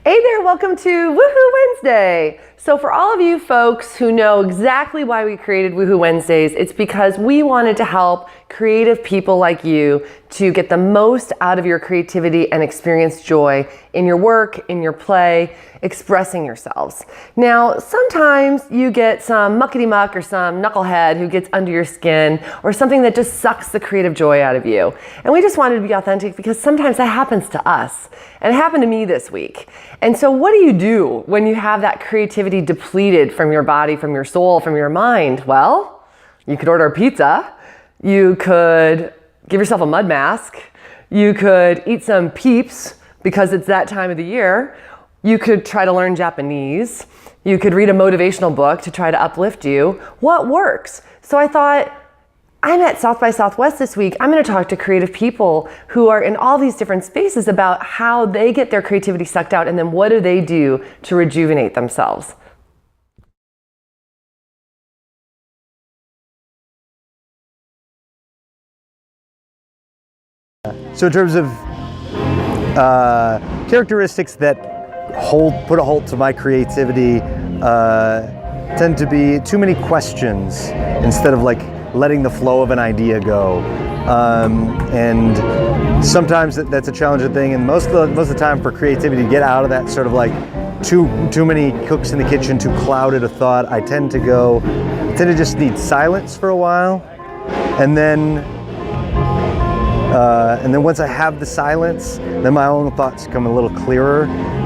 Hey there, welcome to Woohoo Wednesday. So for all of you folks who know exactly why we created Woohoo Wednesdays, it's because we wanted to help creative people like you to get the most out of your creativity and experience joy in your work, in your play, expressing yourselves. Now, sometimes you get some muckety-muck or some knucklehead who gets under your skin or something that just sucks the creative joy out of you. And we just wanted to be authentic because sometimes that happens to us. And it happened to me this week. And so what do you do when you have that creativity depleted from your body, from your soul, from your mind? Well, you could order a pizza. You could give yourself a mud mask. You could eat some Peeps because it's that time of the year. You could try to learn Japanese. You could read a motivational book to try to uplift you. What works? So I thought, I'm at South by Southwest this week. I'm going to talk to creative people who are in all these different spaces about how they get their creativity sucked out and then what do they do to rejuvenate themselves. So in terms of characteristics that put a halt to my creativity tend to be too many questions instead of like letting the flow of an idea go. And sometimes that's a challenging thing, and most of the time for creativity to get out of that sort of like too many cooks in the kitchen, too clouded a thought, I tend to just need silence for a while, and then once I have the silence, then my own thoughts come a little clearer,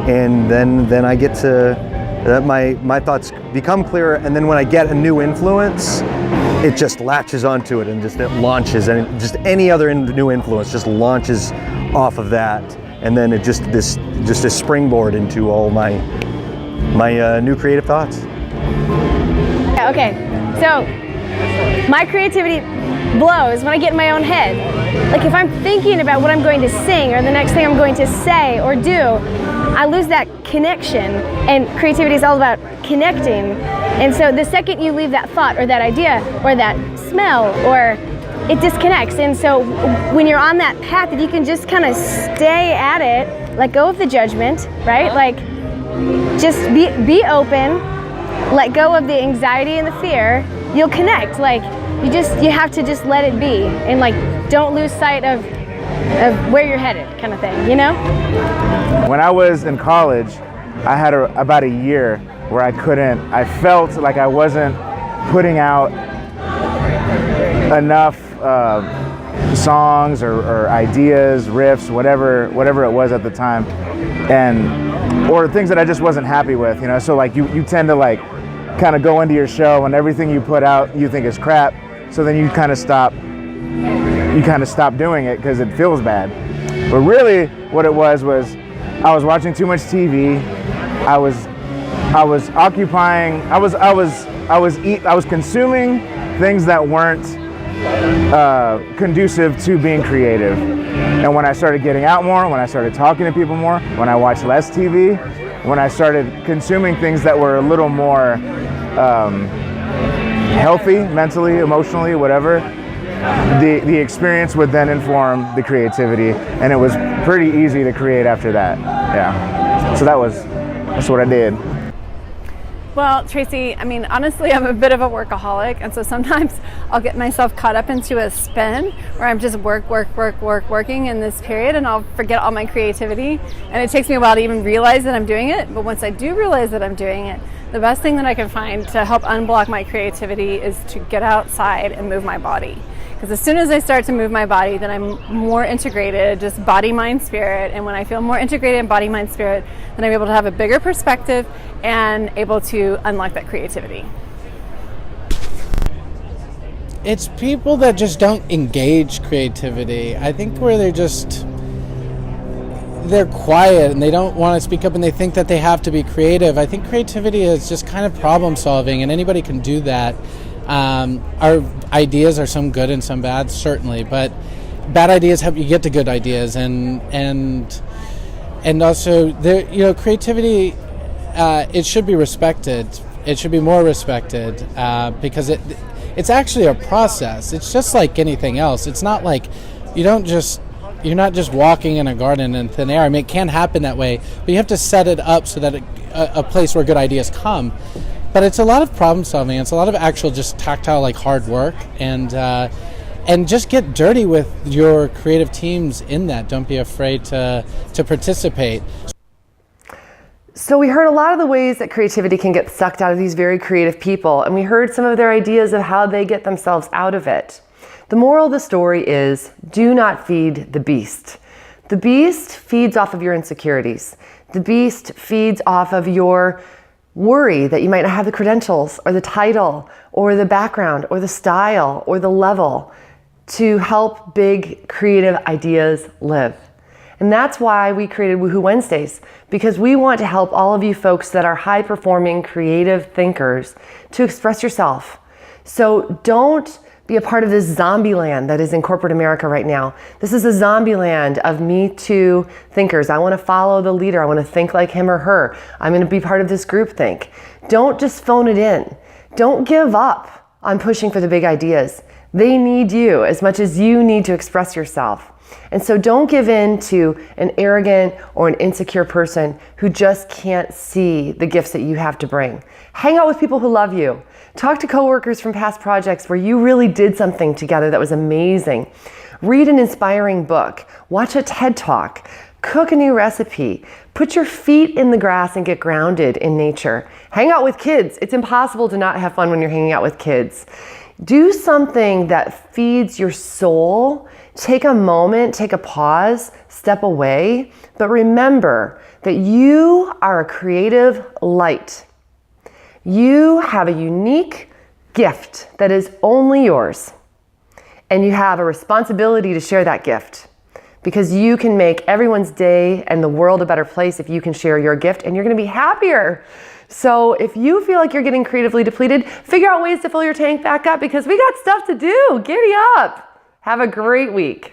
and then I get to my thoughts become clearer, and then when I get a new influence, it just latches onto it and it launches, and just any other new influence just launches off of that, and then it just a springboard into all my new creative thoughts. Okay, so my creativity blows when I get in my own head. Like if I'm thinking about what I'm going to sing or the next thing I'm going to say or do, I lose that connection, and creativity is all about connecting. And so the second you leave that thought or that idea or that smell, or it disconnects. And so when you're on that path, if you can just kind of stay at it, let go of the judgment, right? Like just be open, let go of the anxiety and the fear, you'll connect. Like you have to just let it be, and like don't lose sight of where you're headed, kind of thing, you know? When I was in college, I had about a year where I felt like I wasn't putting out enough songs or ideas, riffs, whatever it was at the time, or things that I just wasn't happy with, you know? So like you tend to like kind of go into your show and everything you put out you think is crap, so then you kind of stop doing it because it feels bad. But really what it was I was watching too much TV. I was consuming things that weren't conducive to being creative. And when I started getting out more, when I started talking to people more, when I watched less TV, when I started consuming things that were a little more healthy, mentally, emotionally, whatever, the experience would then inform the creativity, and it was pretty easy to create after that. Yeah. So that's what I did. Well, Tracy, I mean, honestly, I'm a bit of a workaholic, and so sometimes I'll get myself caught up into a spin where I'm just working in this period, and I'll forget all my creativity, and it takes me a while to even realize that I'm doing it. But once I do realize that I'm doing it, the best thing that I can find to help unblock my creativity is to get outside and move my body. Because as soon as I start to move my body, then I'm more integrated, just body, mind, spirit. And when I feel more integrated in body, mind, spirit, then I'm able to have a bigger perspective and able to unlock that creativity. It's people that just don't engage creativity. I think where they're quiet and they don't want to speak up and they think that they have to be creative. I think creativity is just kind of problem solving, and anybody can do that. Our ideas are some good and some bad, certainly, but bad ideas help you get to good ideas, and also there, creativity. It should be respected. It should be more respected because it's actually a process. It's just like anything else. It's not like you don't just you're not just walking in a garden in thin air. I mean, it can happen that way, but you have to set it up so that a place where good ideas come. But it's a lot of problem solving. It's a lot of actual just tactile, like hard work, and just get dirty with your creative teams in that. Don't be afraid to participate. So we heard a lot of the ways that creativity can get sucked out of these very creative people, and we heard some of their ideas of how they get themselves out of it. The moral of the story is, do not feed the beast. The beast feeds off of your insecurities. The beast feeds off of your worry that you might not have the credentials or the title or the background or the style or the level to help big creative ideas live. And that's why we created Woohoo Wednesdays, because we want to help all of you folks that are high-performing creative thinkers to express yourself. So don't be a part of this zombie land that is in corporate America right now. This is a zombie land of Me Too thinkers. I want to follow the leader. I want to think like him or her. I'm going to be part of this group think. Don't just phone it in. Don't give up on pushing for the big ideas. They need you as much as you need to express yourself. And so don't give in to an arrogant or an insecure person who just can't see the gifts that you have to bring. Hang out with people who love you. Talk to coworkers from past projects where you really did something together that was amazing. Read an inspiring book. Watch a TED Talk. Cook a new recipe. Put your feet in the grass and get grounded in nature. Hang out with kids. It's impossible to not have fun when you're hanging out with kids. Do something that feeds your soul. Take a moment, take a pause, step away, but remember that you are a creative light. You have a unique gift that is only yours, and you have a responsibility to share that gift, because you can make everyone's day and the world a better place if you can share your gift, and you're going to be happier. So if you feel like you're getting creatively depleted, figure out ways to fill your tank back up, because we got stuff to do. Giddy up. Have a great week.